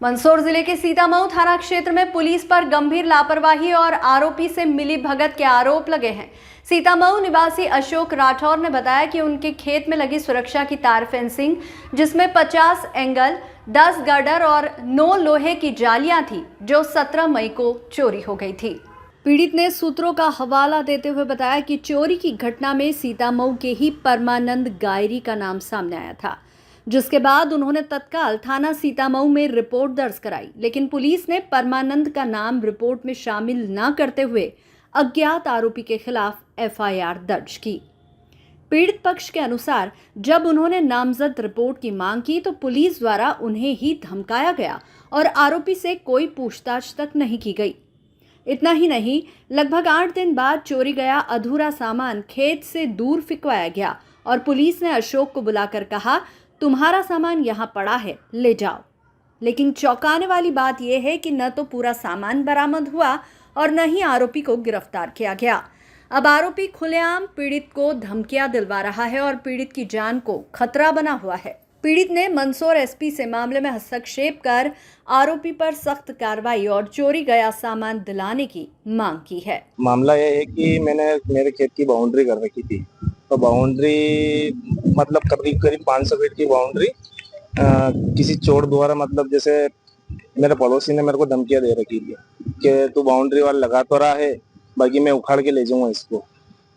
मंदसौर जिले के सीतामऊ थाना क्षेत्र में पुलिस पर गंभीर लापरवाही और आरोपी से मिली भगत के आरोप लगे हैं। सीतामऊ निवासी अशोक राठौर ने बताया कि उनके खेत में लगी सुरक्षा की तार फेंसिंग, जिसमें 50 एंगल, 10 गर्डर और 9 लोहे की जालियां थी, जो 17 मई को चोरी हो गई थी। पीड़ित ने सूत्रों का हवाला देते हुए बताया कि चोरी की घटना में सीतामऊ के ही परमानंद गायरी का नाम सामने आया था, जिसके बाद उन्होंने तत्काल थाना सीतामऊ में रिपोर्ट दर्ज कराई, लेकिन पुलिस ने परमानंद का नाम रिपोर्ट में शामिल न करते हुए अज्ञात आरोपी के खिलाफ एफआईआर दर्ज की। पीड़ित पक्ष के अनुसार जब उन्होंने नामजद रिपोर्ट की मांग की तो पुलिस द्वारा उन्हें ही धमकाया गया और आरोपी से कोई पूछताछ तक नहीं की गई। इतना ही नहीं, लगभग 8 दिन बाद चोरी गया अधूरा सामान खेत से दूर फिकवाया गया और पुलिस ने अशोक को बुलाकर कहा, तुम्हारा सामान यहाँ पड़ा है, ले जाओ। लेकिन चौंकाने वाली बात यह है कि न तो पूरा सामान बरामद हुआ और न ही आरोपी को गिरफ्तार किया गया। अब आरोपी खुलेआम पीड़ित को धमकियां दिलवा रहा है और पीड़ित की जान को खतरा बना हुआ है। पीड़ित ने मंदसौर एसपी से मामले में हस्तक्षेप कर आरोपी पर सख्त कार्रवाई और चोरी गया सामान दिलाने की मांग की है। मामला यह है कि मैंने मेरे खेत की बाउंड्री कर रखी थी, तो बाउंड्री मतलब करीब 500 फीट की बाउंड्री किसी चोर द्वारा, मतलब जैसे मेरे पड़ोसी ने मेरे को धमकियां दे रखी थी कि तू बाउंड्री वाल लगा तो रहा है, बाकी मैं उखाड़ के ले जाऊंगा इसको।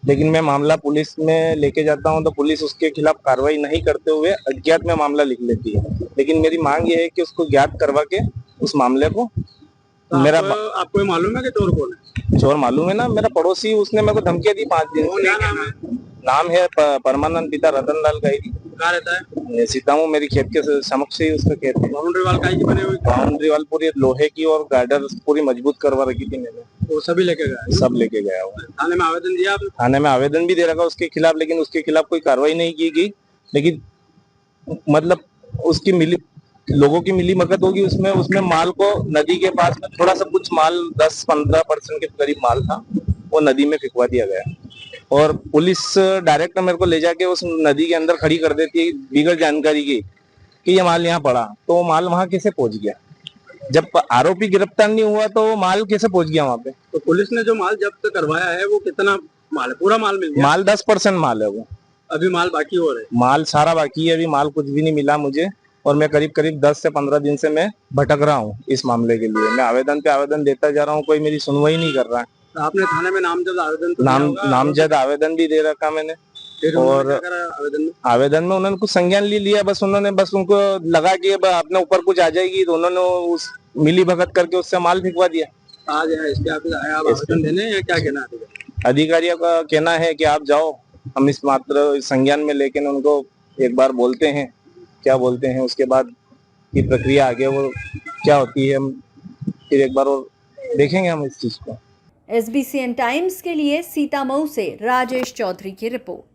लेकिन मैं मामला पुलिस में लेके जाता हूं तो पुलिस उसके खिलाफ कार्रवाई नहीं करते हुए अज्ञात में मामला लिख लेती है। लेकिन मेरी मांग ये है कि उसको ज्ञात करवा के उस मामले को तो मेरा आपको मालूम है कि चोर कौन है? चोर मालूम है ना, मेरा पड़ोसी, उसने मेरे को धमकियां दी 5 दिन से। नाम है परमानंद, पिता रतन लाल गायरी। कहाँ रहता है? सीतामऊ, मेरी खेत के समक्ष ही उसका खेत है। बाउंड्री वाल काहे की बनी हुई? बाउंड्री वाल पूरी लोहे की और गार्डर पूरी मजबूत करवा रखी थी मैंने। वो सभी लेके गए? सब लेके गया हुआ। थाने में आवेदन दिया आपने? थाने में आवेदन भी दे रखा उसके खिलाफ, लेकिन उसके खिलाफ कोई कार्रवाई नहीं की गई। लेकिन मतलब उसकी लोगों की मिली भगत होगी उसमें माल को नदी के पास में थोड़ा सा कुछ माल 10-15% के करीब माल था, वो नदी में फिकवा दिया गया और पुलिस डायरेक्ट मेरे को ले जाके उस नदी के अंदर खड़ी कर देती है बिगड़ जानकारी की कि ये माल यहाँ पड़ा। तो वो माल वहां कैसे पहुंच गया? जब आरोपी गिरफ्तार नहीं हुआ तो वो माल कैसे पहुंच गया वहां पे? तो पुलिस ने जो माल जब्त करवाया है वो कितना माल है? पूरा माल मिल गया? माल 10% माल है वो। अभी माल बाकी हो रहे? माल सारा बाकी है, अभी माल कुछ भी नहीं मिला मुझे और मैं करीब 10 से 15 दिन से मैं भटक रहा हूँ इस मामले के लिए। मैं आवेदन पे आवेदन देता जा रहा हूँ, कोई मेरी सुनवाई नहीं कर रहा है। तो आपने थाने में नामजद आवेदन नामजद आवेदन भी दे रखा मैंने। और आवेदन में उन्होंने कुछ संज्ञान लिया, बस उनको लगा कि अपने ऊपर कुछ आ जाएगी तो उन्होंने उस मिली भगत करके उससे माल फिकवा दिया। आज इसके आप आवेदन देने या क्या कहना है? अधिकारियों का कहना है कि आप जाओ, हम इस मात्र संज्ञान में, लेकिन उनको एक बार बोलते हैं, क्या बोलते हैं, उसके बाद की प्रक्रिया आगे वो क्या होती है फिर एक बार और देखेंगे हम इस चीज को। SBCN टाइम्स के लिए सीतामऊ से राजेश चौधरी की रिपोर्ट।